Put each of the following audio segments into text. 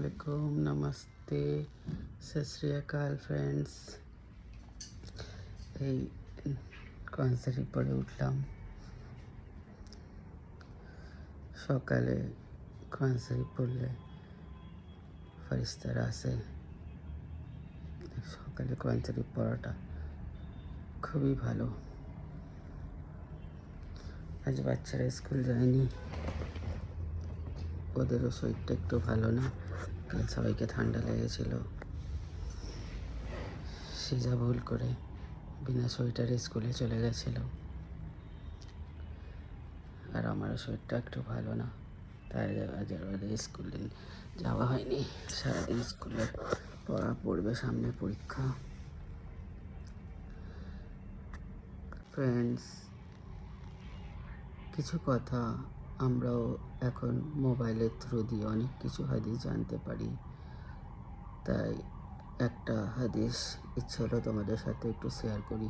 আসসালামু নমস্তে, সত শ্রী আকাল ফ্রেন্ডস। এই কনসার্টে পড়ে উঠলাম সকালে। কনসার্টে পড়লে ফারিস্তারা আসে। সকালে কনসার্টে পড়াটা খুবই ভালো। আজ বাচ্চারা স্কুল যায়নি, ওদেরও শরীরটা একটু ভালো না। কাল সবাইকে ঠান্ডা লেগেছিল, সিজা ভুল করে বিনা সোয়েটারে স্কুলে চলে গেছিল। আর আমারও শরীরটা একটু ভালো না, তাই স্কুলে যাওয়া হয়নি। সারাদিন স্কুলে পড়া পড়বে, সামনে পরীক্ষা। ফ্রেন্ডস, কিছু কথা আমরাও এখন মোবাইলের থ্রু দিয়ে অনেক কিছু হাদিস জানতে পারি। তাই একটা হাদিস ইচ্ছে হলো তোমাদের সাথে একটু শেয়ার করি।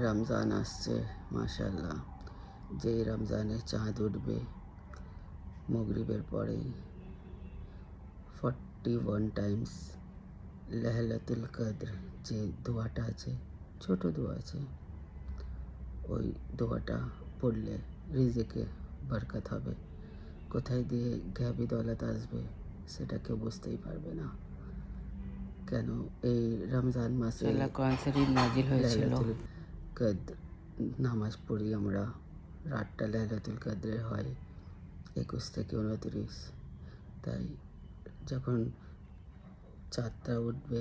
রমজান আসছে, মাশাআল্লাহ। যেই রমজানে চাঁদ উঠবে মাগরিবের পরেই 41 টাইমস লাইলাতুল কদর যে দোয়াটা আছে, ছোট দোয়া আছে, ওই দোয়াটা পড়লে রিজিকে বরকত হবে। কোথায় দিয়ে ঘ্যাবি দৌলত আসবে সেটা কেউ বুঝতেই পারবে না। কেন এই রমজান মাসে লাইলাতুল কদর নামাজ পড়ি আমরা। রাতটা লাইলাতুল কদরের হয় 21 থেকে 29। তাই যখন চাঁদটা উঠবে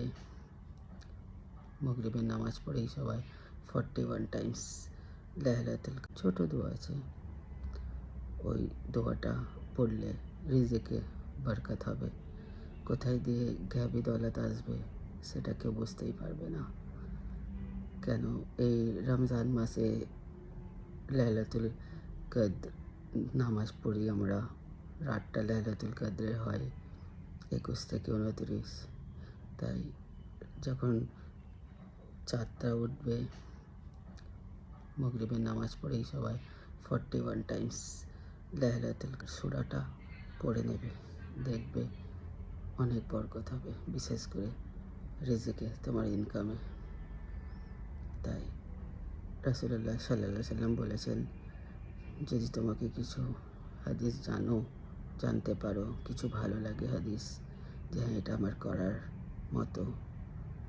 মাগরিবের নামাজ পড়েই সবাই 41 টাইমস লাইলাতুল ছোট দোয়া আছে, ওই দোয়াটা পড়লে রিজিকে বরকত হবে। কোথায় দিয়ে ঘ্যাবি দৌলত আসবে সেটা কেউ বুঝতেই পারবে না। কেন এই রমজান মাসে লাইলাতুল কদর নামাজ পড়ি আমরা। রাতটা লাইলাতুল কদরের হয় 21 থেকে 29। তাই যখন চাঁদটা উঠবে মাগরিবের নামাজ পড়েই সবাই 41 টাইমস লাইলাতুল সূরাটা পড়ে নেবে, দেখবে অনেক বরকত হবে, বিশেষ করে রিজিকে, তোমার ইনকামে। তাই রাসূলুল্লাহ সাল্লাল্লাহু আলাইহি সাল্লাম বলেছেন, যদি তোমাকে কিছু হাদিস জানতে পারো, কিছু ভালো লাগে হাদিস, যে হ্যাঁ এটা আমার করার মতো,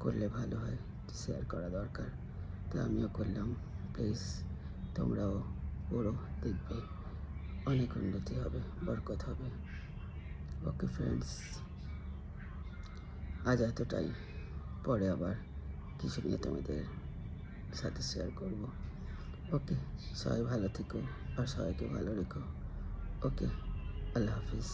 করলে ভালো হয়, শেয়ার করা দরকার। তো আমিও করলাম। প্লিজ তোমরাও পড়ো, দেখবে অনেক উন্নতি হবে, বরকত হবে। ওকে ফ্রেন্ডস, আজ এতটাই। পরে আবার কিছু নিয়ে তোমাদের সাথে শেয়ার করব। ওকে, সবাই ভালো থেকো আর সবাইকে ভালো রেখো। ওকে, আল্লাহ হাফিজ।